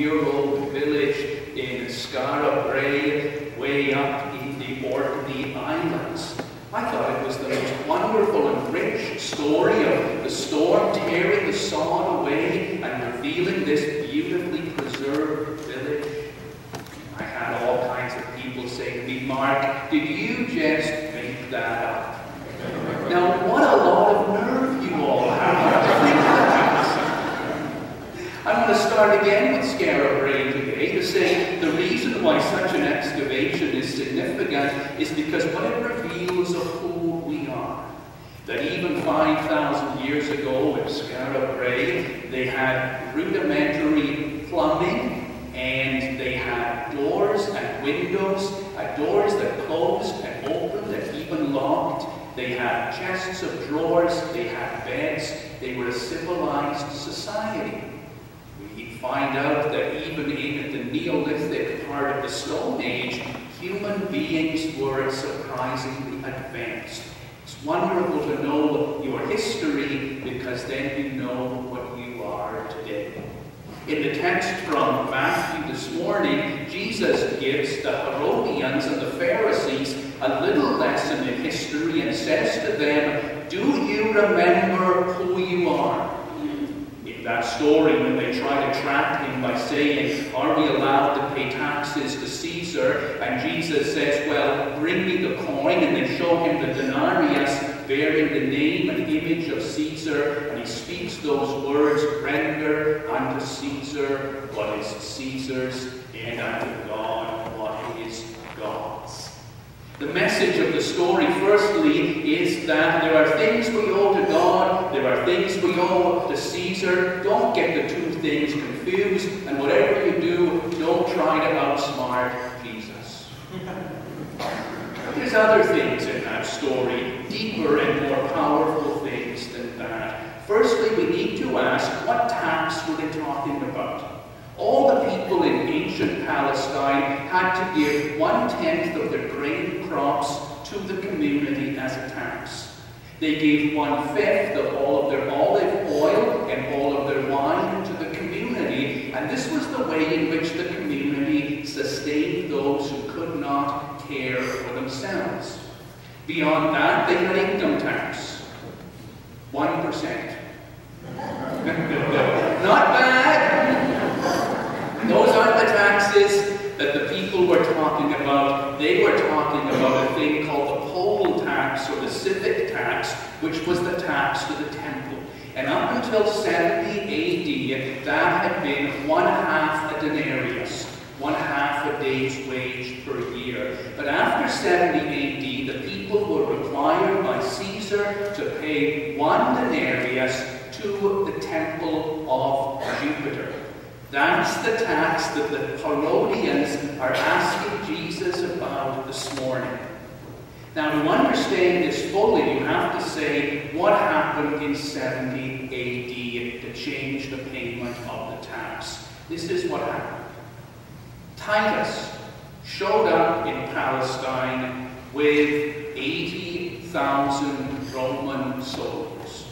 2,000-year-old village in Skara Brae, way up in the Orkney Islands. I thought it was the most wonderful and rich story of the storm tearing the sod away and revealing this beautifully preserved village. I had all kinds of people say to me, "Mark, did you just make that up?" Now, what a lot of nerve you all have to think that. I want to start again with Skara Brae today to say the reason why such an excavation is significant is because what it reveals of who we are. That even 5,000 years ago in Skara Brae, they had rudimentary plumbing, and they had doors and windows, doors that closed and opened and even locked. They had chests of drawers, they had beds, they were a civilized society. We find out that even in the Neolithic part of the Stone Age, human beings were surprisingly advanced. It's wonderful to know your history because then you know what you are today. In the text from Matthew this morning, Jesus gives the Herodians and the Pharisees a little lesson in history and says to them, "Do you remember who you are?" In that story, when they try to trap him by saying, "Are we allowed to pay taxes to Caesar?" and Jesus says, "Well, bring me the coin," and they show him the denarius bearing the name and image of Caesar, and he speaks those words, "Render unto Caesar what is Caesar's, and unto God what is God's." The message of the story, firstly, is that there are things we owe to God, there are things we owe to Caesar. Don't get the two things confused, and whatever you do, don't try to outsmart Jesus. But there's other things in that story, deeper and more powerful things than that. Firstly, we need to ask, what tax were they talking about? All the people in ancient Palestine had to give 1/10 of their grain crops to the community as a tax. They gave 1/5 of all of their olive oil and all of their wine to the community, and this was the way in which the community sustained those who could not care for themselves. Beyond that, they had income tax. 1%. Not bad. Those aren't the taxes that the people were talking about. They were talking about a thing called the poll tax or the civic tax, which was the tax to the temple. And up until 70 AD, that had been 1/2 a denarius, 1/2 a day's wage per year. But after 70 AD, the people were required by Caesar to pay 1 denarius to the temple of Jupiter. That's the tax that the Herodians are asking Jesus about this morning. Now, to understand this fully, you have to say what happened in 70 AD to change the payment of the tax. This is what happened. Titus showed up in Palestine with 80,000 Roman soldiers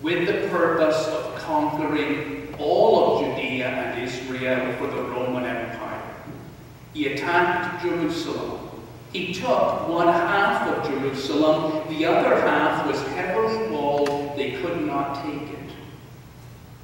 with the purpose of conquering all of Judea and Israel for the Roman Empire. He attacked Jerusalem. He took 1/2 of Jerusalem. The other half was heavily walled. They could not take it.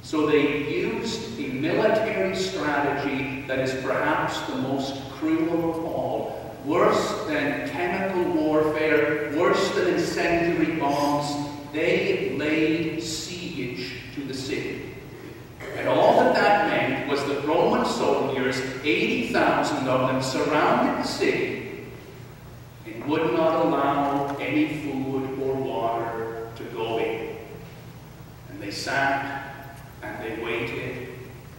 So they used a military strategy that is perhaps the most cruel of all. Worse than chemical warfare, worse than incendiary bombs. They laid siege to the city. And all that that meant was that Roman soldiers, 80,000 of them, surrounded the city and would not allow any food or water to go in. And they sat and they waited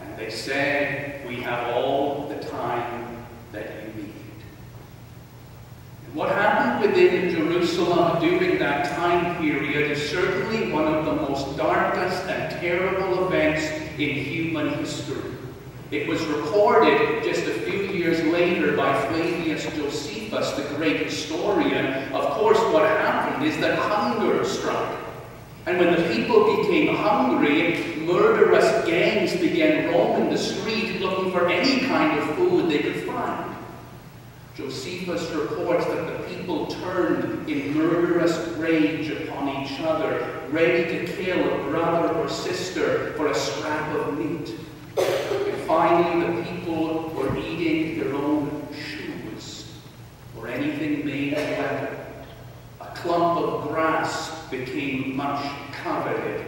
and they said, "We have all the time that you need." And what happened within Jerusalem during that time period is certainly one of the most darkest and terrible events in human history. It was recorded just a few years later by Flavius Josephus, the great historian. Of course, what happened is that hunger struck. And when the people became hungry, murderous gangs began roaming the street looking for any kind of food they could find. Josephus reports that the people turned in murderous rage upon each other, ready to kill a brother or sister for a scrap of meat. And finally, the people were eating their own shoes or anything made of leather. A clump of grass became much coveted.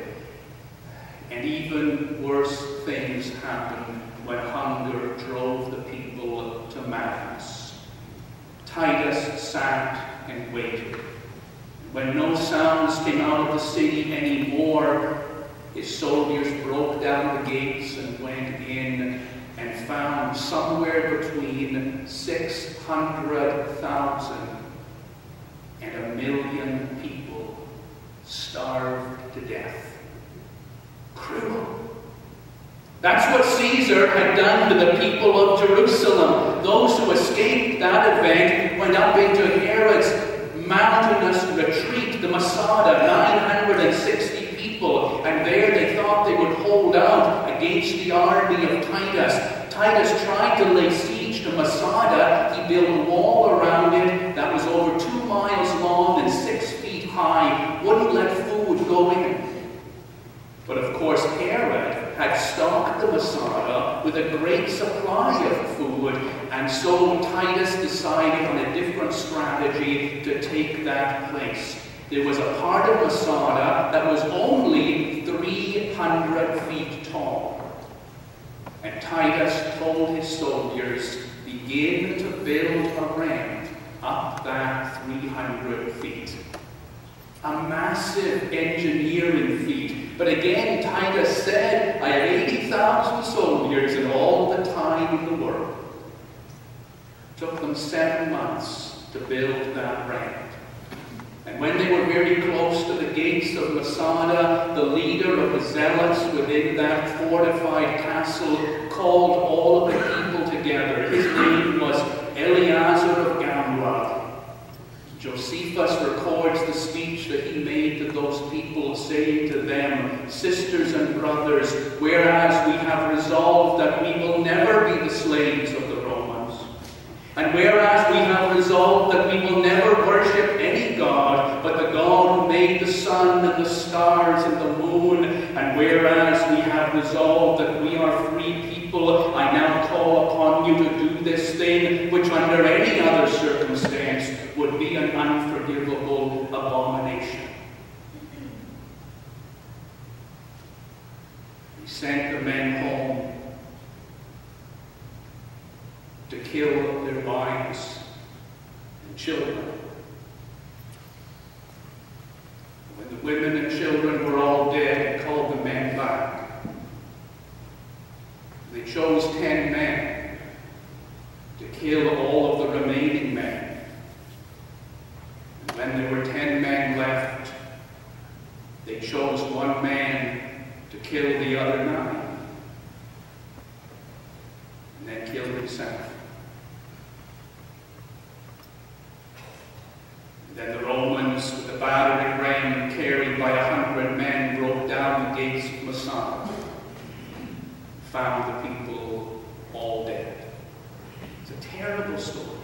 And even worse things happened when hunger drove the people to madness. Titus sat and waited. When no sounds came out of the city anymore, his soldiers broke down the gates and went in and found somewhere between 600,000 and 1 million people starved to death. Cruel. That's what Caesar had done to the people of Jerusalem. Those who escaped that event went up into Herod's mountainous retreat, the Masada, 960 people, and there they thought they would hold out against the army of Titus. Titus tried to lay siege to Masada. He built a wall around it that was over 2 miles long and 6 feet high, wouldn't let food go in. But of course, Herod had stocked the Masada with a great supply of food, and so Titus decided on a different strategy to take that place. There was a part of Masada that was only 300 feet tall. And Titus told his soldiers, begin to build a ramp up that 300 feet. A massive engineering feat. But again, Titus said, I have 80,000 soldiers and all the time in the world. It took them 7 months to build that ramp. And when they were very close to the gates of Masada, the leader of the zealots within that fortified castle called all of the people together. His name was Eleazar of Gamla. Josephus records the speech that he made to those people, saying to them, sisters and brothers, whereas we have resolved that we will never be the slaves of the Romans, and whereas we have resolved that we will never worship any god but the God who made the sun and the stars and the moon, and whereas we have resolved that we are free people, I now call upon you to do this thing, which under any other circumstance would be an unforgivable abomination. He sent the men home to kill their wives and children. When the women and children were all dead, he called the men back. They chose 10 men to kill all of the remaining men. And when there were 10 men left, they chose 1 man to kill the other 9. And then killed himself. And then the Romans, with the battering ram carried by 100 men, broke down the gates of Masada. Found the people all dead. It's a terrible story.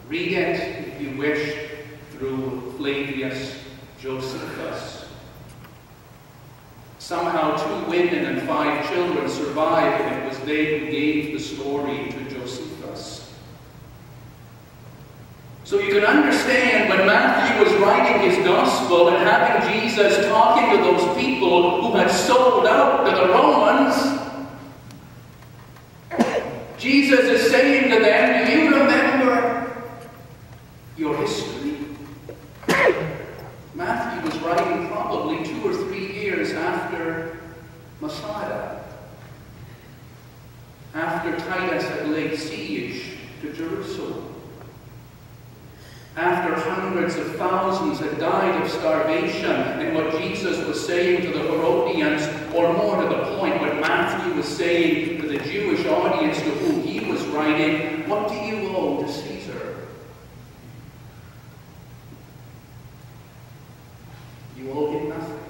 Read it, if you wish, through Flavius Josephus. Somehow 2 women and 5 children survived, and it was they who gave the story to Josephus. So you can understand when Matthew was writing his gospel and having Jesus talking to those people who had sold out to the Romans, Jesus is saying to them, do you remember your history? Matthew was writing probably 2 or 3 years after Masada, after Titus had laid siege to Jerusalem, after hundreds of thousands had died of starvation, and what Jesus was saying to the Herodians, or more to the point, what Matthew was saying to the Jewish audience to whom he was writing, what do you owe to Caesar? You owe him nothing.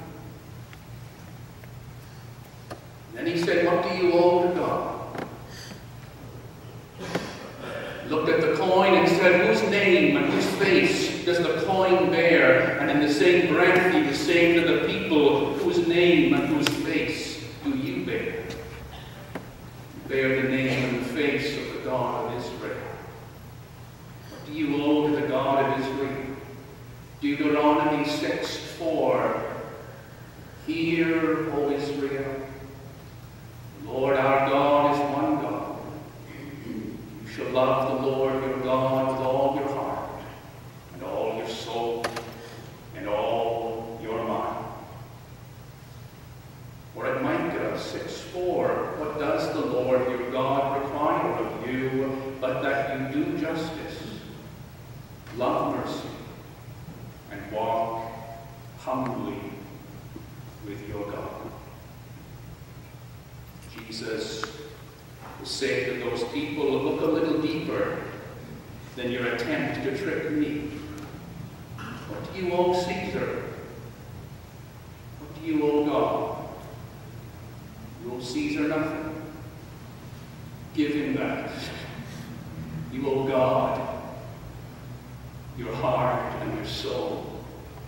looked at the coin and said, whose name and whose face does the coin bear? And in the same breath he was saying to the people, whose name and whose face do you bear? You bear the name and the face of the God of Israel. What do you owe to the God of Israel? Deuteronomy 6:4. Hear, O Israel, the Lord our God is one God. You shall love the Lord your God with all your heart, and all your soul, and all your mind. Or at Micah 6:4, what does the Lord your God require of you, but that you do justice, love mercy, and walk humbly with your God? Jesus will say to those people, look a little deeper than your attempt to trick me. What do you owe Caesar? What do you owe God? You owe Caesar nothing. Give him that. You owe God your heart and your soul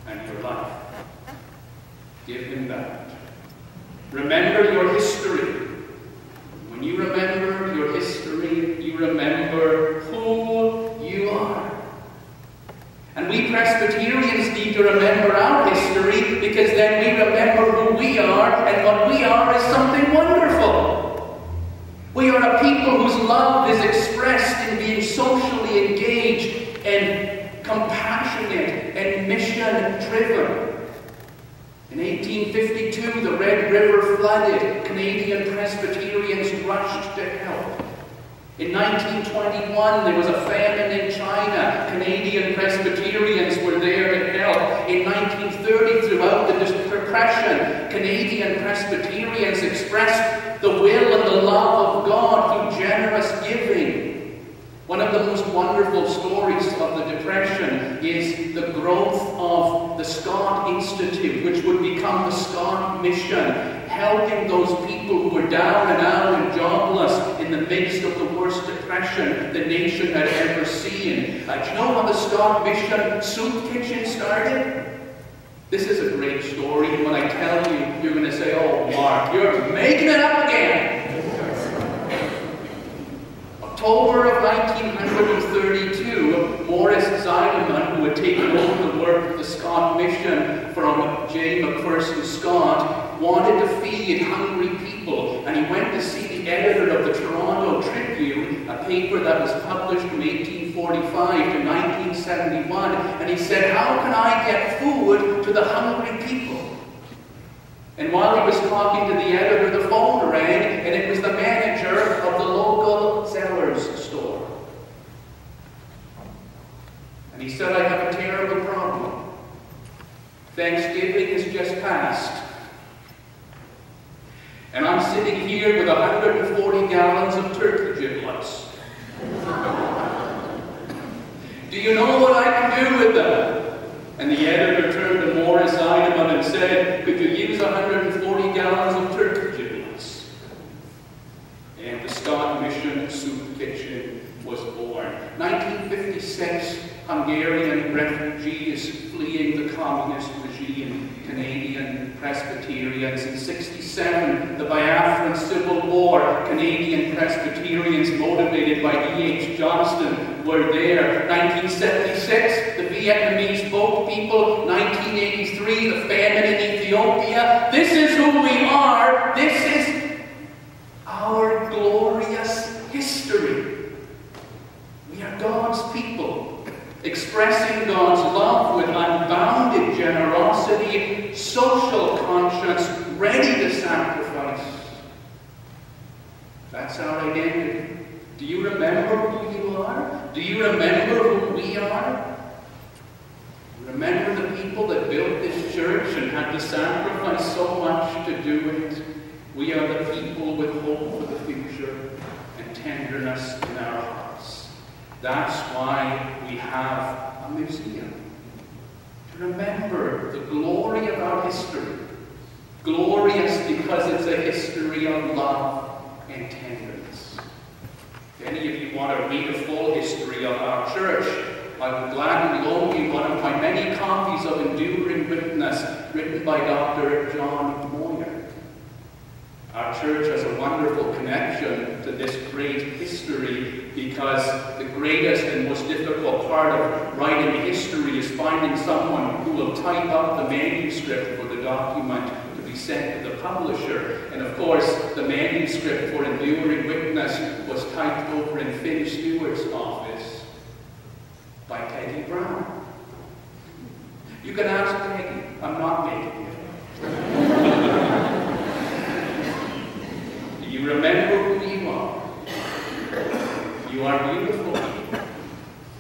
and your life. Give him that. Remember your history. When you remember your history, you remember who you are. And we Presbyterians need to remember our history, because then we remember who we are, and what we are is something wonderful. We are a people whose love is expressed in being socially engaged and compassionate and mission-driven. In 1852, the Red River flooded. Canadian Presbyterians rushed to help. In 1921, there was a famine in China. Canadian Presbyterians were there to help. In 1930, throughout the Depression, Canadian Presbyterians expressed the will and the love of God through generous giving. One of the most wonderful stories of the Depression is the growth of the Scott Institute, which would become the Scott Mission, helping those people who were down and out and jobless in the midst of the worst depression the nation had ever seen. Do you know how the Scott Mission soup kitchen started? This is a great story, and when I tell you, you're going to say, oh, Mark, you're making it up again. October of 1932, Morris Zeideman, who had taken over the work of the Scott Mission from J. McPherson Scott, wanted to feed hungry people, and he went to see the editor of the Toronto Tribune, a paper that was published from 1845 to 1971, and he said, how can I get food to the hungry people? And while he was talking to the editor, the phone rang, and it was the manager of the local Zellers store. And he said, I have a terrible problem. Thanksgiving has just passed. And I'm sitting here with 140 gallons of turkey giblets. Do you know what I can do with them? And the editor turned to Morris Zeideman and said, could you use 140 gallons of turkey giblets? And the Scott Mission Soup Kitchen was born. 1956, Hungarian refugees fleeing the communist regime, Canadian Presbyterians. In 1967, the Biafran Civil War, Canadian Presbyterians motivated by E.H. Johnston were there. 1976, the Vietnamese boat people. 1983, the famine in Ethiopia. This is who we are. This is our glorious history. We are God's people, expressing God's love with unbounded generosity, social conscience, ready to sacrifice. That's our identity. Do you remember who you are? Do you remember who we are? Remember the people that built this church and had to sacrifice so much to do it? We are the people with hope for the future and tenderness in our hearts. That's why we have a museum. To remember the glory of our history. Glorious because it's a history of love and tenderness. If any of you want to read a full history of our church, I would gladly loan you one of my many copies of Enduring Witness, written by Dr. John Moyer. Our church has a wonderful connection to this great history because the greatest and most difficult part of writing history is finding someone who will type up the manuscript for the document to be sent to the publisher. And of course, the manuscript for Enduring Witness was typed over in Finn Stewart's office by Peggy Brown. You can ask Peggy. I'm not making it. Do you remember who you are? You are beautiful.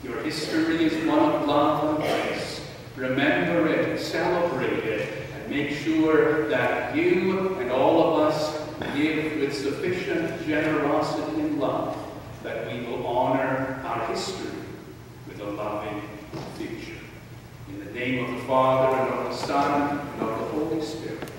Your history is one of love and grace. Remember it, celebrate it, and make sure that you and all of us give with sufficient generosity and love that we will honor our history with a loving future. In the name of the Father, and of the Son, and of the Holy Spirit.